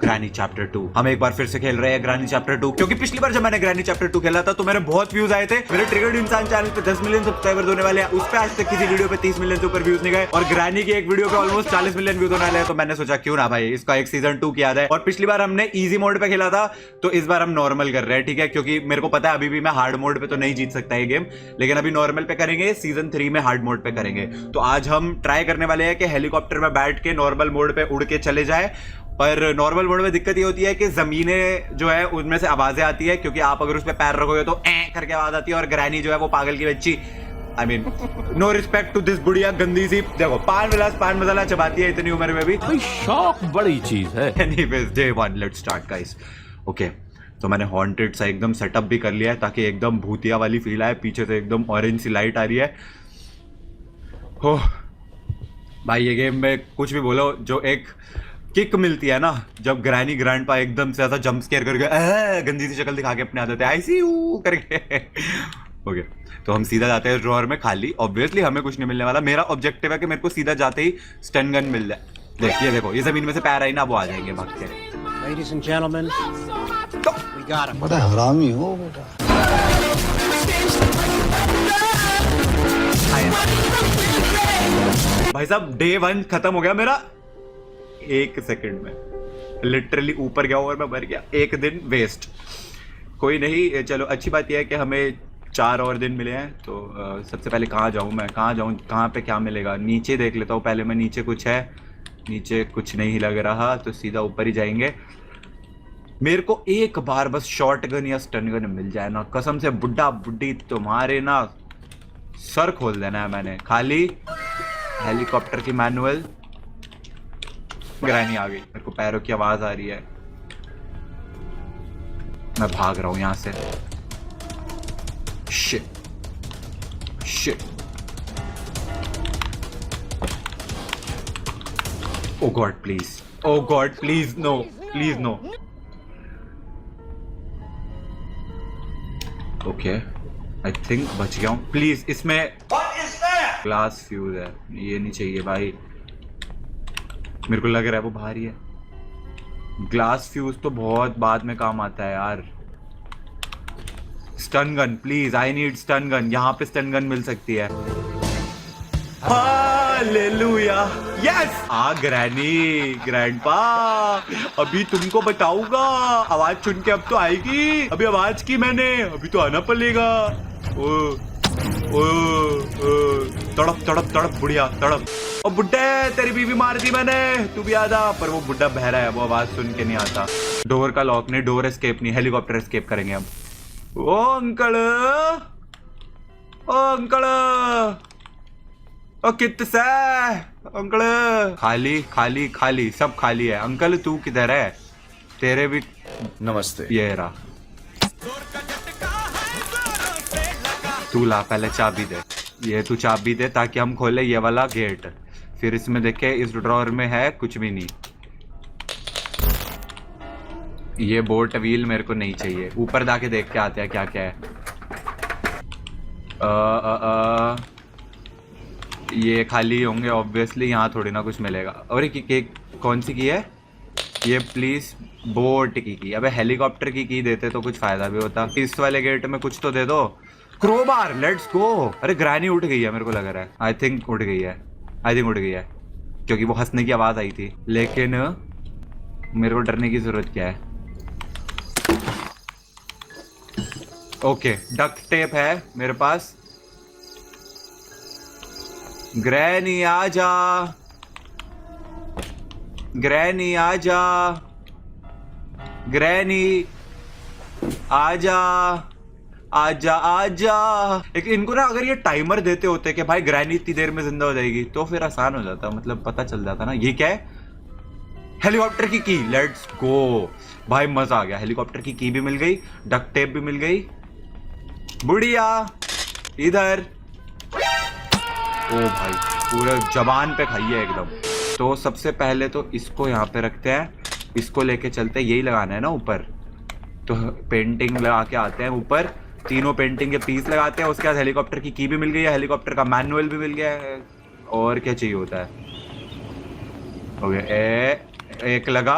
Granny chapter 2। हम एक बार फिर से खेल रहे हैं ग्रैनी चैप्टर 2, क्योंकि पिछली बार जब मैंने ग्रैनी चैप्टर 2 खेला था तो मेरे बहुत व्यूज आए थे। मेरे ट्रिगर्ड इंसान चैनल पे 10 मिलियन सब्सक्राइबर होने वाले हैं, उस पे आज तक किसी वीडियो पे 30 मिलियन से ऊपर व्यूज नहीं गए, और ग्रैनी की एक वीडियो पे ऑलमोस्ट 40 मिलियन व्यूज होने वाले हैं। तो मैंने सोचा क्यों ना भाई इसका एक सीजन 2 किया जाए। और पिछली बार हमने इजी मोड पे खेला था, तो इस बार हम नॉर्मल कर रहे हैं, ठीक है, क्योंकि मेरे को पता है अभी भी मैं हार्ड मोड पे तो नहीं जीत सकता ये गेम, लेकिन अभी नॉर्मल पे करेंगे, सीजन 3 में हार्ड मोड पे करेंगे। तो आज हम ट्राई करने वाले हैं कि हेलीकॉप्टर में बैठ के नॉर्मल मोड पे उड़ के चले जाए। पर नॉर्मल मोड में दिक्कत ये होती है कि जमीनें जो है उनमें से आवाजें आती है, क्योंकि आप अगर उस पर पैर रखोगे तो करके आवाज आती है, और ग्रैनी जो है वो पागल की बच्ची, I mean no respect to this बुढ़िया गंदी सी, देखो पान मसाला चबाती है इतनी उम्र में भी। भाई शौक बड़ी चीज है। Anyways day 1 let's start guys. Okay, तो मैंने हॉन्टेड सा एकदम सेटअप भी कर लिया है ताकि एकदम भूतिया वाली फील आए। पीछे से एकदम ऑरेंज सी लाइट आ रही है। हो भाई, ये गेम में कुछ भी बोलो, जो एक किक मिलती है ना जब ग्रैनी ग्रैंडपा एकदम से ऐसा जंप स्केयर करके गंदी सी शक्ल दिखा के अपने आ जाते हैं आईसीयू करके। ओके, तो हम सीधा जाते हैं ड्रॉअर में खाली। ऑब्वियसली हमें कुछ नहीं मिलने वाला। मेरा ऑब्जेक्टिव है कि मेरे को सीधा जाते ही स्टन गन मिल जाए। देखिए देखो, ये जमीन में से पैर आई ना, वो आ जाएंगे भाग के। Ladies and gentlemen, we got him. बड़ा हरामी हो बेटा। भाई साहब, डे 1 खत्म हो गया मेरा 1 सेकंड में। लिटरली ऊपर गया और मैं मर गया। 1 दिन वेस्ट। कोई नहीं, चलो अच्छी बात यह है कि हमें 4 और दिन मिले हैं। तो सबसे पहले कहाँ जाऊँ मैं, कहाँ पे क्या मिलेगा? नीचे देख लेता हूँ पहले मैं, नीचे कुछ है। नीचे कुछ नहीं लग रहा, तो सीधा ऊपर ही जाएंगे। मेरे को एक बार बस शॉर्ट गन या स्टन गन मिल जाए ना, कसम से बुड्ढा बुड्ढी तुम्हारे ना सर खोल देना है मैंने। खाली हेलीकॉप्टर की मैनुअल। ग्रैनी आ गई, मेरे को पैरों की आवाज आ रही है। मैं भाग रहा हूं यहां से। Shit shit, oh God please, oh God please no, please no. Okay, I think बच गया हूं। प्लीज, इसमें ग्लास फ्यूज है, ये नहीं चाहिए भाई। मेरे को लग रहा है वो भारी है। ग्लास फ्यूज तो बहुत बाद में काम आता है यार। Stun gun please, I need stun gun. यहाँ पे स्टन गन मिल सकती है। Hallelujah, yes. ग्रैनी ग्रैंडपा, अभी तुमको बताऊंगा। आवाज सुन के अब तो आएगी। अभी आवाज की मैंने, अभी तो आना पड़ेगा। ओ ओ तड़प तड़प तड़प बुढ़िया तड़प। और बुड्ढे, तेरी बीवी मार दी मैंने, तू भी आजा। पर वो बुड्ढा बहरा है, वो आवाज सुन के नहीं आता। डोर का लॉक नहीं, डोर एस्केप नहीं, हेलीकॉप्टर एस्केप करेंगे हम। ओ अंकल, ओ अंकल, ओ कित से अंकल? खाली खाली खाली, सब खाली है। अंकल तू किधर है? तेरे भी नमस्ते। ये रहा। तू ला पहले चाबी दे, ये तू चाबी दे ताकि हम खोले ये वाला गेट। फिर इसमें देखे, इस ड्रॉअर में है कुछ भी नहीं। ये बोट व्हील मेरे को नहीं चाहिए। ऊपर जाके देख के आते हैं क्या क्या है। ये खाली होंगे ऑब्वियसली, यहाँ थोड़ी ना कुछ मिलेगा। और ये कौन सी की है ये? प्लीज बोट की। अबे हेलीकॉप्टर की देते तो कुछ फायदा भी होता। इस वाले गेट में कुछ तो दे दो। Crowbar, let's go. अरे ग्रैनी उठ गई है, मेरे को लग रहा है। आई थिंक उठ गई है, उठ गई है, क्योंकि वो हंसने की आवाज आई थी। लेकिन मेरे को डरने की जरूरत क्या है? ओके, डक्ट टेप है मेरे पास। ग्रैनी आजा, ग्रैनी आजा, ग्रैनी आजा, आजा आजा। एक इनको ना अगर ये टाइमर देते होते कि भाई ग्रैनी इतनी देर में जिंदा हो जाएगी, तो फिर आसान हो जाता, मतलब पता चल जाता ना। ये क्या है? हेलीकॉप्टर की लेट्स गो भाई, मजा आ गया। हेलीकॉप्टर की भी मिल गई, डक्ट टेप भी मिल गई। बुढ़िया इधर, ओ भाई पूरे जबान पे खाइए एकदम। तो सबसे पहले तो इसको यहाँ पे रखते हैं, इसको लेके चलते हैं। यही लगाना है ना ऊपर, तो पेंटिंग लगा के आते हैं ऊपर। तीनों पेंटिंग के पीस लगाते हैं। उसके बाद हेलीकॉप्टर की भी मिल गई है, हेलीकॉप्टर का मैनुअल भी मिल गया है। और क्या चाहिए होता है? ओके, एक लगा,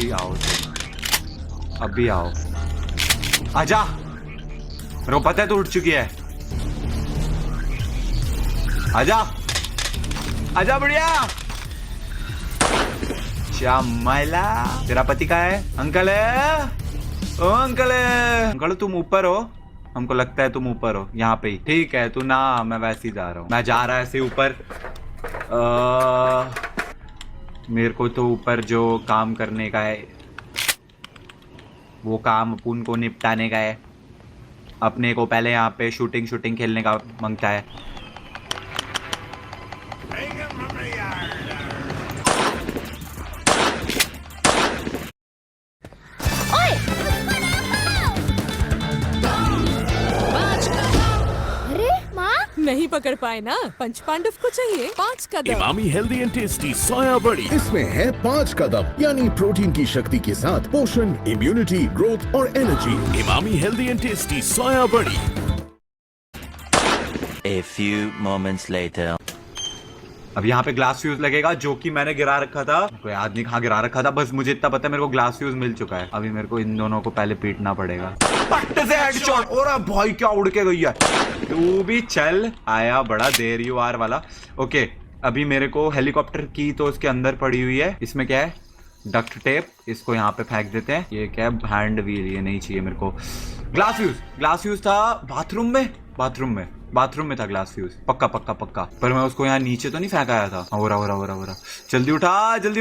अभी आओ अभी आओ, आजा। मेरे को पता है तू उठ चुकी है, आजा आजा बढ़िया। श्यामला तेरा पति का है? अंकल है, ओ अंकल है। अंकल तुम ऊपर हो, हमको लगता है तुम ऊपर हो यहाँ पे ही। ठीक है तू ना, मैं वैसे ही जा रहा हूँ, मैं जा रहा है ऐसे ऊपर। मेरे को तो ऊपर जो काम करने का है वो काम अपन को निपटाने का है। अपने को पहले यहाँ पे शूटिंग खेलने का मांगता है। नहीं पकड़ पाए ना, पंच पांडव को चाहिए 5 कदम। Emami healthy and tasty soya बड़ी, इसमें है 5 कदम, यानी प्रोटीन की शक्ति के साथ पोषण, इम्यूनिटी, ग्रोथ और energy. Emami healthy and tasty soya बड़ी। A few moments later. अब यहाँ पे ग्लास फ्यूज लगेगा जो कि मैंने गिरा रखा था, कोई याद नहीं कहाँ गिरा रखा था, बस मुझे इतना पता है मेरे को ग्लास फ्यूज मिल चुका है। अभी मेरे को इन दोनों को पहले पीटना पड़ेगा। पट्टे से हेडशॉट। और भाई क्या उड़ के गई है, तू भी चल आया बड़ा देर यू आर वाला। ओके अभी मेरे को हेलीकॉप्टर की तो उसके अंदर पड़ी हुई है। इसमें क्या है? डक्ट टेप, इसको यहाँ पे फेंक देते हैं। ये क्या है? हैंड व्हील, ये नहीं चाहिए मेरे को। ग्लास फ्यूज था बाथरूम में था ग्लास फ्यूज, पक्का पर मैं उसको यहाँ नीचे तो नहीं फेंकाया था। हो रहा जल्दी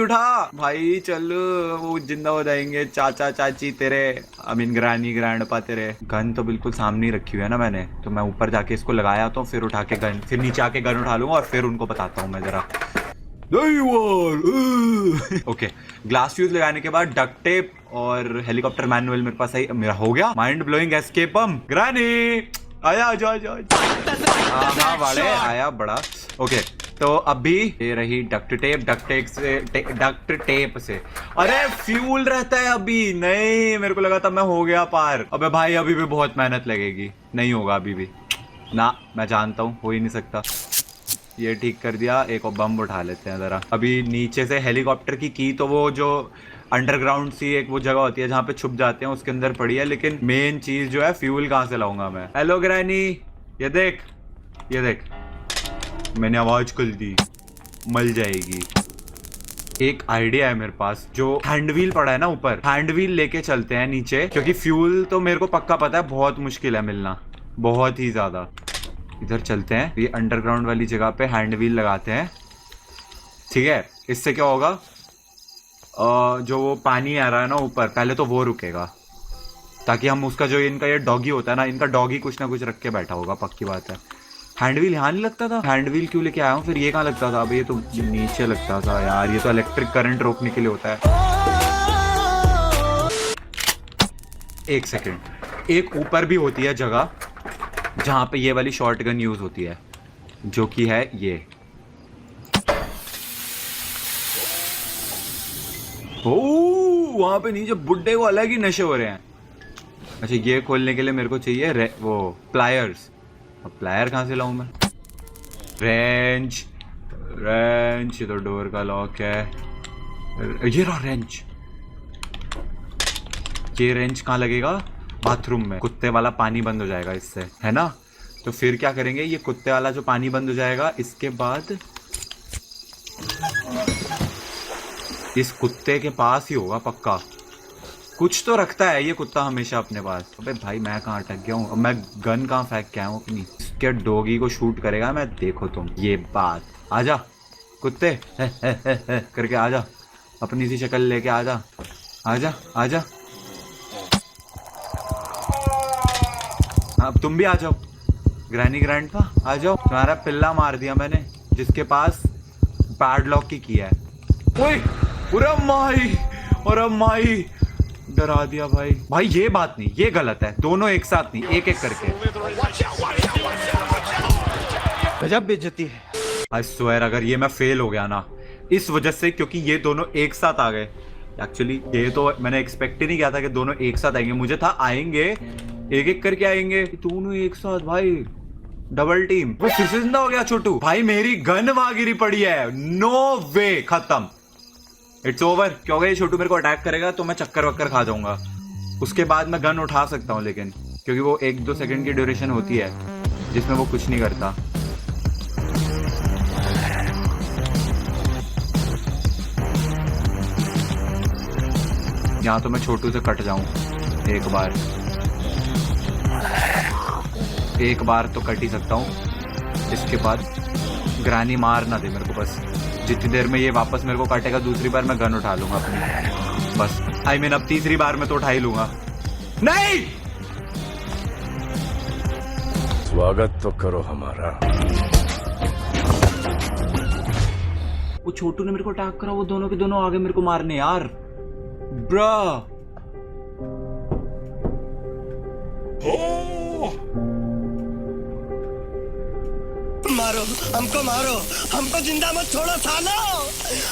उठा भाई, चल वो जिंदा हो जाएंगे चाचा चाची तेरे, ग्रानी ग्रैंडपा तेरे। गन तो बिल्कुल सामने ही रखी हुई है ना मैंने, तो मैं ऊपर जाके इसको लगाया तो फिर उठा के गन, फिर नीचे आके गन उठा लूंगा और फिर उनको बताता हूँ मैं जरा। ओके ग्लास फ्यूज लगाने के बाद डक्ट टेप और हेलीकॉप्टर मैनुअल मेरे पास मेरा हो गया। माइंड ब्लोइंग एस्केप ग्रानी आया वाले आया बड़ा। ओके तो अभी ये रही डक्ट टेप से। अरे फ्यूल रहता है अभी, नहीं मेरे को लगा था मैं हो गया पार। अबे भाई अभी भी बहुत मेहनत लगेगी, नहीं होगा अभी भी ना, मैं जानता हूँ हो ही नहीं सकता। ये ठीक कर दिया, एक और बम उठा लेते हैं जरा। अभी नीचे से हेलीकॉप्टर की तो वो जो अंडरग्राउंड सी एक वो जगह होती है जहाँ पे छुप जाते हैं, उसके अंदर पड़ी है। लेकिन मेन चीज जो है फ्यूल कहाँ से लाऊंगा मैं? हेलो ग्रैनी, ये देख मैंने आवाज कर दी, मल जाएगी। एक आइडिया है मेरे पास, जो हैंड व्हील पड़ा है ना ऊपर, हैंड व्हील लेके चलते हैं नीचे, क्योंकि फ्यूल तो मेरे को पक्का पता है बहुत मुश्किल है मिलना, बहुत ही ज्यादा। इधर चलते हैं, ये अंडरग्राउंड वाली जगह पे हैंड व्हील लगाते हैं, ठीक है। इससे क्या होगा, जो वो पानी आ रहा है ना ऊपर, पहले तो वो रुकेगा, ताकि हम उसका जो इनका ये डॉगी होता है ना, इनका डॉगी कुछ ना कुछ रख के बैठा होगा, पक्की बात है। हैंड व्हील यहाँ नहीं लगता था, हैंड व्हील क्यों लेके आया हूँ फिर? ये कहाँ लगता था? अब ये तो नीचे लगता था यार, ये तो इलेक्ट्रिक करंट रोकने के लिए होता है। एक सेकेंड, एक ऊपर भी होती है जगह जहां पे ये वाली शॉर्ट गन यूज होती है, जो कि है ये। वहां पे नीचे बुड्ढे को अलग ही नशे हो रहे हैं। अच्छा ये खोलने के लिए मेरे को चाहिए वो प्लायर्स। अब प्लायर कहां से लाऊं मैं? रेंच, ये तो डोर का लॉक है। ये रहा रेंच। ये रेंच कहाँ लगेगा? बाथरूम में। कुत्ते वाला पानी बंद हो जाएगा इससे, है ना? तो फिर क्या करेंगे, ये कुत्ते वाला जो पानी बंद हो जाएगा, इसके बाद इस कुत्ते के पास ही होगा पक्का, कुछ तो रखता है ये कुत्ता हमेशा अपने पास। अबे भाई मैं कहाँ अटक गया हूँ? अब मैं गन कहाँ फेंक के आया हूँ अपनी? इसके डॉगी को शूट करेगा मैं, देखो तुम। ये बात, आजा कुत्ते करके आजा, अपनी सी शक्ल लेके आजा, आजा आजा। अब तुम भी आ जाओ, ग्रैनी ग्रैंडपा आ जाओ। तुम्हारा पिल्ला मार दिया मैंने, जिसके पास पैडलॉक की किया है। ओए और माई डरा दिया भाई। ये बात नहीं, ये गलत है। दोनों एक साथ नहीं, एक एक करके। गजब बेइज्जती है। आई स्वेयर अगर ये मैं फेल हो गया ना इस वजह से, क्योंकि ये दोनों एक साथ आ गए। एक्चुअली ये तो मैंने एक्सपेक्ट ही नहीं किया था कि दोनों एक साथ आएंगे। मुझे था आएंगे एक एक करके आएंगे, दोनों एक साथ भाई, डबल टीम। वो फिर से जिंदा हो गया छोटू भाई। मेरी गन वहां गिरी पड़ी है, नो वे, खत्म। इट्स ओवर, क्योंकि ये छोटू मेरे को अटैक करेगा तो मैं चक्कर वक्कर खा जाऊंगा। उसके बाद मैं गन उठा सकता हूँ, लेकिन क्योंकि वो 1-2 सेकंड की ड्यूरेशन होती है जिसमें वो कुछ नहीं करता। यहाँ तो मैं छोटू से कट जाऊं एक बार तो कट ही सकता हूँ। इसके बाद ग्रानी मार ना दे मेरे को, बस जितनी देर में ये वापस मेरे को काटेगा दूसरी बार मैं गन उठा लूंगा अपनी, बस आई मीन अब तीसरी बार में तो उठा ही लूंगा। नहीं, स्वागत तो करो हमारा। वो छोटू ने मेरे को अटैक करा, वो दोनों के दोनों आगे मेरे को मारने यार, ब्रो। मारो, हमको जिंदा मत छोड़ो सालो।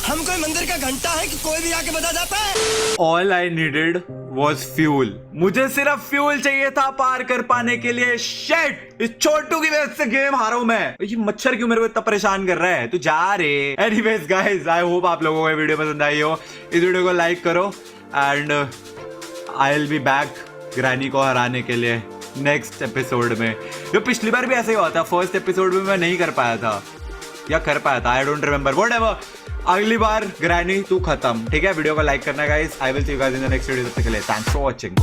हम कोई मंदिर का घंटा है कि कोई भी आके बजा जाता है। All I needed was fuel. मुझे सिर्फ फ्यूल चाहिए था पार कर पाने के लिए। शिट, इस छोटू की वजह से गेम हारा हूं मैं। ये मच्छर क्यों मेरे को इतना परेशान कर रहा है? तू जा रे। एनीवेज गाइस, आई होप आप लोगों को ये वीडियो पसंद आई हो। इस वीडियो को लाइक करो and I will be back granny को हराने के लिए नेक्स्ट एपिसोड में। जो पिछली बार भी ऐसे ही हुआ था, फर्स्ट एपिसोड में मैं नहीं कर पाया था या कर पाया था, आई डोंट रिमेंबर, व्हाटएवर। अगली बार ग्रैनी तू खत्म, ठीक है? वीडियो को लाइक करना guys. I will see you guys in the next video. तब तक के लिए थैंक्स फॉर वॉचिंग।